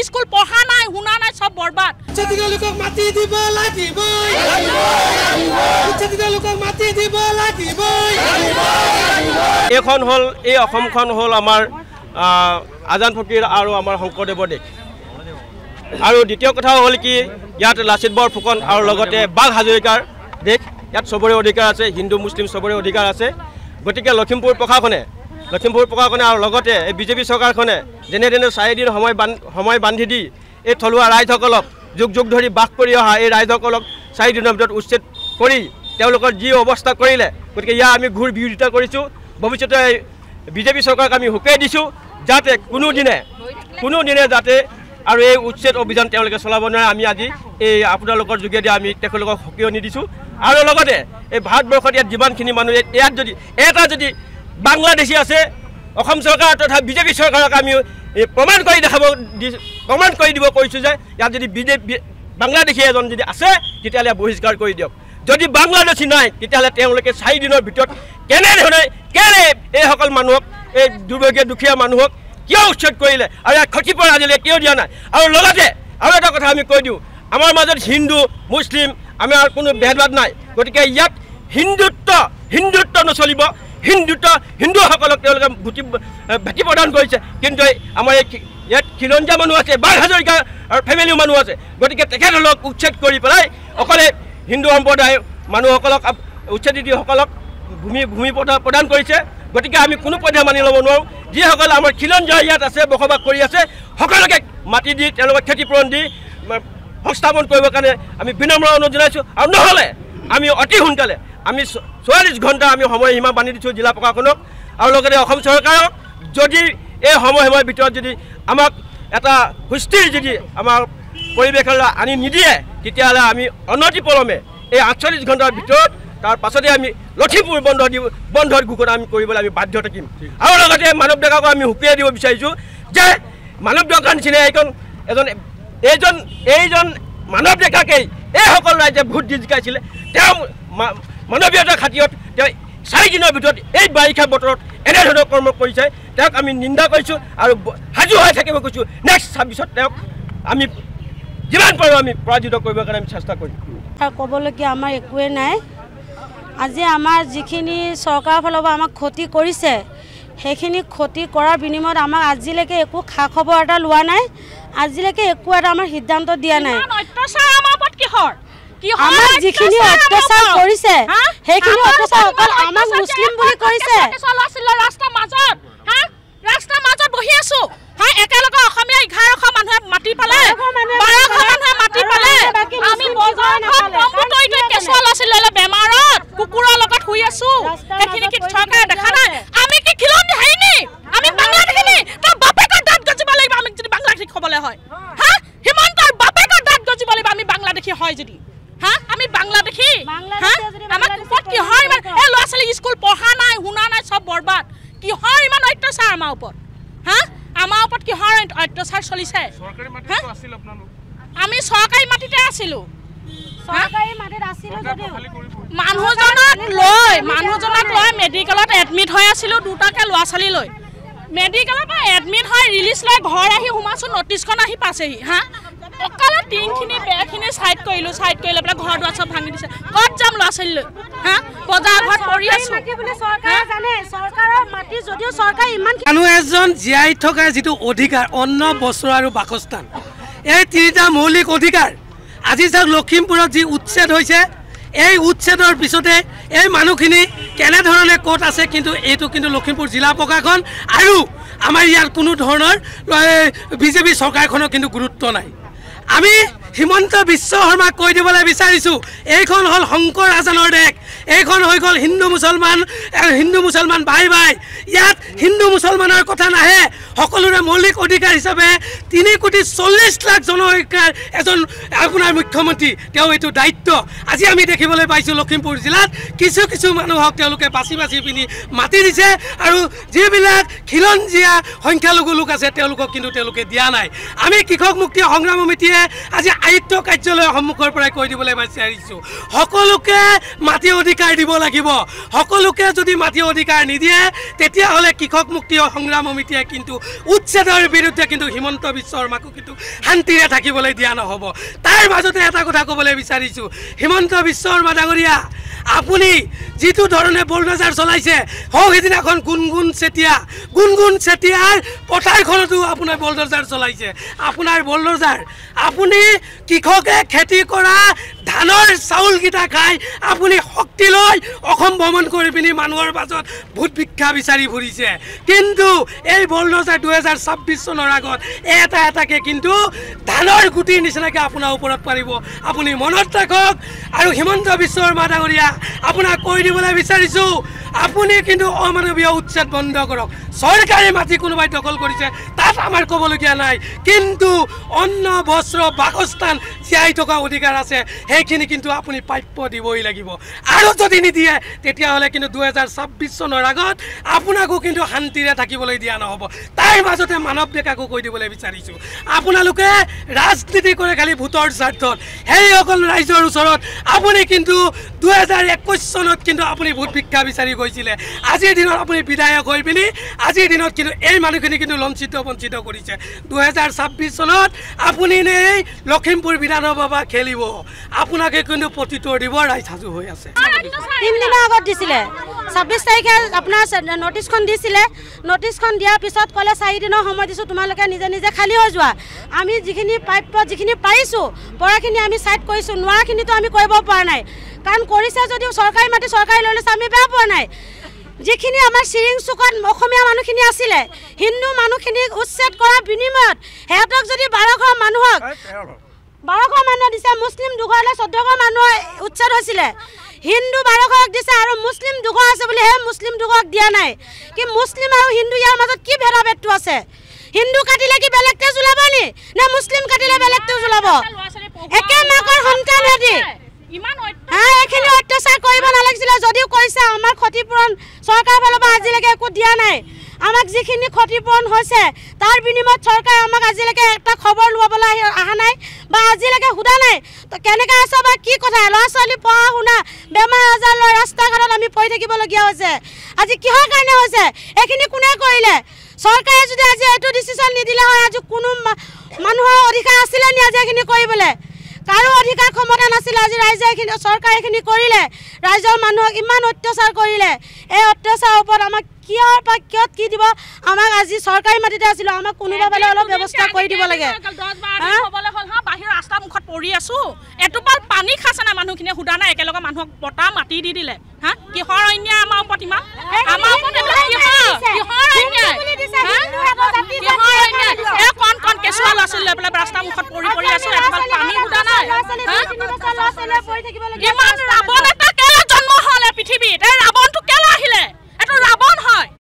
school পঢ়া নাই শুনা নাই সব বৰবাদ উচ্চতিলোকক মাটি দিব লাগিব উচ্চতিলোকক মাটি দিব লাগিব এখন হল এই অসমখন হল আমাৰ আজান ফকীৰ আৰু আমাৰ শংকৰদেৱৰ দেশ আৰু দ্বিতীয় কথা হল কি ইয়াত লাচিত বৰফুকন আৰু লগতে বাঘ হাজৰিকাৰ দেশ ইয়াত সবৰে অধিকাৰ আছে হিন্দু মুছলিম সবৰে অধিকাৰ আছে গতিকে লখিমপুৰ প্ৰশাসনে আৰু লগতে এই বিজেপি চৰকাৰখনে যেনে 4 দিন সময় বান্ধি দি এই থলুৱা ৰাইজসকলক যুগ ধৰি বাস কৰি অহা এই ৰাইজসকলক 4 দিনৰ ভিতৰত উচ্ছেদ কৰি তেওঁলোকৰ যি অৱস্থা কৰিলে গতিকে ইয়াৰ আমি ঘূৰ বিৰোধিতা কৰিছোঁ ভৱিষ্যতে বিজেপি চৰকাৰক আমি হুকাই দিছোঁ যাতে কোনোদিনে যাতে আৰু এই উচ্ছেদ অভিযান তেওঁলোকে চলাব নোৱাৰে আমি আজি এই আপোনালোকৰ যোগেদি আমি তেওঁলোকক সকিয়নি দিছোঁ আৰু লগতে এই ভাৰতবৰ্ষত ইয়াত যিমানখিনি মানুহ ইয়াত যদি এটা যদি বাংলাদেশী আছে অসম চৰকাৰ তথা বিজেপি চৰকাৰক আমি প্ৰমাণ কৰি দিব কৈছোঁ যে ইয়াত যদি বাংলাদেশী এজন যদি আছে তেতিয়াহ'লে বহিষ্কাৰ কৰি দিয়ক যদি বাংলাদেশী নাই তেতিয়াহ'লে তেওঁলোকে 4 দিনৰ ভিতৰত কেনে এইসকল মানুহক এই দুখীয়া মানুহক কিয় উচ্ছেদ কৰিলে আৰু ইয়াত ক্ষতিপূৰণ আজিলৈ কিয় দিয়া নাই আৰু লগতে আৰু এটা কথা আমি কৈ দিওঁ আমাৰ মাজত হিন্দু মুছলিম আমাৰ কোনো ভেদভাৱ নাই গতিকে ইয়াত হিন্দুত্ব নচলিব হিন্দুসকলক তেওঁলোকে ভেটি প্ৰদান কৰিছে কিন্তু আমাৰ ইয়াত খিলঞ্জীয়া মানুহ আছে বাঘ হাজৰিকা আৰু ফেমিলিও মানুহ আছে গতিকে তেখেতসকলক উচ্ছেদ কৰি পেলাই অকলে হিন্দু সম্প্ৰদায়ৰ মানুহসকলক উচ্ছেদিতসকলক ভূমি প্ৰদান কৰিছে গতিকে আমি কোনো পৰ্যায় মানি ল'ব নোৱাৰোঁ যিসকল আমাৰ খিলঞ্জীয়া ইয়াত আছে বসবাস কৰি আছে সকলোকে মাটি দি তেওঁলোকক ক্ষতিপূৰণ দি সংস্থাপন কৰিবৰ কাৰণে আমি বিনম্ৰ অনুৰোধ জনাইছোঁ আৰু নহ'লে আমি অতি সোনকালে আমি 44 ঘণ্টা আমি সময়সীমা বান্ধি দিছোঁ জিলা প্ৰশাসনক আৰু লগতে অসম চৰকাৰক যদি এই সময়সীমাৰ ভিতৰত যদি আমাক এটা সুস্থিৰ যদি আমাৰ পৰিৱেশলৈ আনি নিদিয়ে তেতিয়াহ'লে আমি অনতিপলমে এই 48 ঘণ্টাৰ ভিতৰত তাৰ পাছতে আমি লখিমপুৰ বন্ধৰ ঘোষণা আমি কৰিবলৈ আমি বাধ্য থাকিম আৰু লগতে মানৱ ডেকাকো আমি হুকিয়াই দিব বিচাৰিছোঁ যে মানৱ ডেকাৰ নিচিনা এইজন মানৱ ডেকাকেই এইসকল ৰাইজে ভোট দি জিকাইছিলে তেওঁ মানৱীয়তাৰ খাতিৰত তেওঁ 4 দিনৰ ভিতৰত এই বাৰিষা বতৰত এনেধৰণৰ কৰ্ম কৰিছে তেওঁক আমি নিন্দা কৰিছোঁ আৰু সাজু হৈ থাকিব কৈছোঁ নেক্সট 26ত তেওঁক আমি যিমান পাৰোঁ আমি পৰাজিত কৰিবৰ কাৰণে আমি চেষ্টা কৰিম ক'বলগীয়া আমাৰ একোৱে নাই আজি আমাৰ যিখিনি চৰকাৰৰ ফালৰ পৰা আমাক ক্ষতি কৰিছে সেইখিনি ক্ষতি কৰাৰ বিনিময়ত আমাক আজিলৈকে একো খা খবৰ এটা লোৱা নাই আজিলৈকে একো এটা আমাৰ সিদ্ধান্ত দিয়া নাই আমাৰ যিখিনি অত্যাচাৰ কৰিছে সেইখিনি অত্যাচাৰ অকল আমাক মুছলিম বুলি কৰিছে ৰাস্তাৰ মাজত বহি আছো একেলগে অসমীয়া 11শ মানুহে মাটি পালে 12শ মানুহে মাটি পালে আমি কেঁচুৱা ল'ৰা-ছোৱালী বেমাৰত কুকুৰৰ লগত শুই আছো সেইখিনি কি চৰকাৰে দেখা নাই আমি কি খিলঞ্জীয়া হেৰি আমি বাংলাদেশী নি তাৰ বাপেকৰ দাঁত গজিব লাগিব আমি যদি বাংলাদেশী হ'বলৈ হয় হিমন্তৰ বাপেকৰ দাঁত গজিব লাগিব আমি বাংলাদেশী হয় যদি আমি বাংলাদেশী আমাক ওপৰত কিহৰ ইমান এই ল'ৰা-ছোৱালী স্কুল পঢ়া নাই শুনা নাই সব বৰবাদ কিহৰ ইমান অত্যাচাৰ আমাৰ ওপৰত আমাৰ ওপৰত কিহৰ অত্যাচাৰ চলিছে আমি চৰকাৰী মাটিতে আছিলোঁ মানুহজনক লৈ মেডিকেলত এডমিট হৈ আছিলোঁ দুটাকে ল'ৰা-ছোৱালী লৈ মেডিকেলৰ পৰা এডমিট হৈ ৰিলিজ লৈ ঘৰ আহি সোমাইছোঁ নটিছখন আহি পাইছেহি অকলে টিংখিনি বেৰখিনি চাইড কৰি লৈ পেলাই ঘৰ দুৱাৰ চব ভাঙি দিছে ক'ত যাম ল'ৰা-ছোৱালী লৈ বজাৰ ঘৰত পৰি আছোঁ মানুহ এজন জীয়াই থকা যিটো অধিকাৰ অন্ন বস্ত্ৰ আৰু বাসস্থান এই 3টা মৌলিক অধিকাৰ আজি চাওক লখিমপুৰত যি উচ্ছেদ হৈছে এই উচ্ছেদৰ পিছতে এই মানুহখিনি কেনেধৰণে ক'ত আছে কিন্তু এইটো কিন্তু লখিমপুৰ জিলা প্ৰশাসন আৰু আমাৰ ইয়াৰ কোনো ধৰণৰ বিজেপি চৰকাৰখনৰ কিন্তু গুৰুত্ব নাই আমি হিমন্ত বিশ্ব শৰ্মাক কৈ দিবলৈ বিচাৰিছোঁ এইখন হ'ল শংকৰ আজানৰ দেশ এইখন হৈ গ'ল হিন্দু মুছলমান বাই ইয়াত হিন্দু মুছলমানৰ কথা নাহে সকলোৰে মৌলিক অধিকাৰ হিচাপে 3,40,00,000 জনসংখ্যাৰ এজন আপোনাৰ মুখ্যমন্ত্ৰী তেওঁ এইটো দায়িত্ব আজি আমি দেখিবলৈ পাইছোঁ লখিমপুৰ জিলাত কিছু মানুহক তেওঁলোকে বাছি পিনি মাতি দিছে আৰু যিবিলাক খিলঞ্জীয়া সংখ্যালঘু লোক আছে তেওঁলোকক কিন্তু তেওঁলোকে দিয়া নাই আমি কৃষক মুক্তি সংগ্ৰাম সমিতিয়ে আজি আয়ুক্ত কাৰ্যালয়ৰ সন্মুখৰ পৰাই কৈ দিবলৈ বিচাৰিছোঁ সকলোকে মাটি অধিকাৰ দিব লাগিব সকলোকে যদি মাটি অধিকাৰ নিদিয়ে তেতিয়াহ'লে কৃষক মুক্তি সংগ্ৰাম সমিতিয়ে কিন্তু উচ্ছেদৰ বিৰুদ্ধে কিন্তু হিমন্ত বিশ্ব শৰ্মাকো কিন্তু শান্তিৰে থাকিবলৈ দিয়া নহ'ব তাৰ মাজতে এটা কথা ক'বলৈ বিচাৰিছোঁ হিমন্ত বিশ্ব শৰ্মা ডাঙৰীয়া আপুনি যিটো ধৰণে বলডজাৰ চলাইছে সেইদিনাখন গুণগুণ চেতিয়াৰ পথাৰখনতো আপোনাৰ বলডজাৰ চলাইছে আপোনাৰ বলডজাৰ আপুনি কৃষকে খেতি কৰা ধানৰ চাউলকেইটা খাই আপুনি শক্তি লৈ অসম ভ্ৰমণ কৰি পিনি মানুহৰ মাজত ভোট ভিক্ষা বিচাৰি ফুৰিছে কিন্তু এই বলডজাৰ 2026 চনৰ আগত এটাকে কিন্তু ধানৰ গুটিৰ নিচিনাকৈ আপোনাৰ ওপৰত পাৰিব আপুনি মনত ৰাখক আৰু হিমন্ত বিশ্ব শৰ্মা ডাঙৰীয়া আপোনাক কৈ দিবলৈ বিচাৰিছোঁ আপুনি কিন্তু অমানৱীয় উচ্ছেদ বন্ধ কৰক চৰকাৰী মাটি কোনোবাই দখল কৰিছে তাত আমাৰ ক'বলগীয়া নাই কিন্তু অন্ন বস্ত্ৰ বাসস্থান জীয়াই থকা অধিকাৰ আছে সেইখিনি কিন্তু আপুনি প্ৰাপ্য দিবই লাগিব আৰু যদি নিদিয়ে তেতিয়াহ'লে কিন্তু 2026 চনৰ আগত আপোনাকো কিন্তু শান্তিৰে থাকিবলৈ দিয়া নহ'ব তাৰ মাজতে মানৱ ডেকাকো কৈ দিবলৈ বিচাৰিছোঁ আপোনালোকে ৰাজনীতি কৰে খালি ভোটৰ স্বাৰ্থত সেইসকল ৰাইজৰ ওচৰত আপুনি কিন্তু 2021 চনত কিন্তু আপুনি ভোট ভিক্ষা বিচাৰি গৈছিলে আজিৰ দিনত আপুনি বিধায়ক হৈ পিনি আজিৰ দিনত কিন্তু এই মানুহখিনি কিন্তু বঞ্চিত কৰিছে 2026 চনত আপুনি এই লখিমপুৰ বিধানসভা খেলিব আপোনাকে কিন্তু প্ৰতিটোৰ দিব ৰাইজ সাজু হৈ আছে 3 দিনৰ আগত দিছিলে 26 তাৰিখে আপোনাৰ নটিছখন দিছিলে নটিছখন দিয়াৰ পিছত ক'লে 4 দিনৰ সময় দিছোঁ তোমালোকে নিজে খালী হৈ যোৱা আমি যিখিনি প্ৰাপ্য যিখিনি পাৰিছোঁ পৰাখিনি আমি চাইড কৰিছোঁ নোৱাৰাখিনিতো আমি কৰিব পৰা নাই কাৰণ কৰিছে যদিও চৰকাৰী মাটি চৰকাৰী লৈ লৈছে আমি বেয়া পোৱা নাই যিখিনি আমাৰ চিৰিং চুকত অসমীয়া মানুহখিনি আছিলে হিন্দু মানুহখিনিক উচ্ছেদ কৰাৰ বিনিময়ত সিহঁতক যদি 12 মানুহক 12 মানুহ দিছে মুছলিম 2ঘৰলৈ 14 মানুহ উচ্ছেদ হৈছিলে হিন্দু 12 দিছে আৰু মুছলিম 2 আছে বুলি সেই মুছলিম 2 দিয়া নাই কি মুছলিম আৰু হিন্দু ইয়াৰ মাজত কি ভেদাভেদটো আছে হিন্দু কাটিলে কি বেলেগ তেজ ওলাব নি নে মুছলিম কাটিলে বেলেগ তেজ ওলাব একে মাকৰ সন্তান হেতি এইখিনি অত্যাচাৰ কৰিব নালাগিছিলে যদিও কৈছে আমাৰ ক্ষতিপূৰণ চৰকাৰৰ ফালৰ পৰা আজিলৈকে একো দিয়া নাই আমাক যিখিনি ক্ষতিপূৰণ হৈছে তাৰ বিনিময়ত চৰকাৰে আমাক আজিলৈকে এটা খবৰ ল'বলৈ অহা নাই বা আজিলৈকে সোধা নাই তো কেনেকৈ আছে বা কি কথা ল'ৰা ছোৱালী পঢ়া শুনা বেমাৰ আজাৰ লৈ ৰাস্তা ঘাটত আমি পৰি থাকিবলগীয়া হৈছে আজি কিহৰ কাৰণে হৈছে এইখিনি কোনে কৰিলে চৰকাৰে যদি আজি এইটো ডিচিশ্যন নিদিলে হয় আজি কোনো মানুহৰ অধিকাৰ আছিলে নি আজি এইখিনি কৰিবলৈ কাৰো অধিকাৰ ক্ষমতা নাছিল আজি ৰাইজে এইখিনি চৰকাৰে এইখিনি কৰিলে ৰাইজৰ মানুহক ইমান অত্যাচাৰ কৰিলে এই অত্যাচাৰৰ ওপৰত আমাক কিয় কি দিব আমাক আজি চৰকাৰী মাটিতে আছিলো আমাক কোনোবা বেলে অলপ ব্যৱস্থা কৰি দিব লাগে 10-12 হ'বলে হ'ল হা বাহিৰ ৰাস্তা মুখত পৰি আছো এটোপাল পানী খাছে না মানুহখিনি হুদা নাই একেলগে মানুহক পটা মাটি দি দিলে হা কিহৰ অন্যায় আমাৰ ওপৰত ইমান আমাৰ ওপৰত কিহৰ অন্যায় কিহৰ অন্যায় এ কোন কেঁচুৱা ল'ৰা-ছোৱালী লৈ পেলাই ৰাস্তা মুখত পৰি আছো এটোপাল পানী হুদা নাই ইমান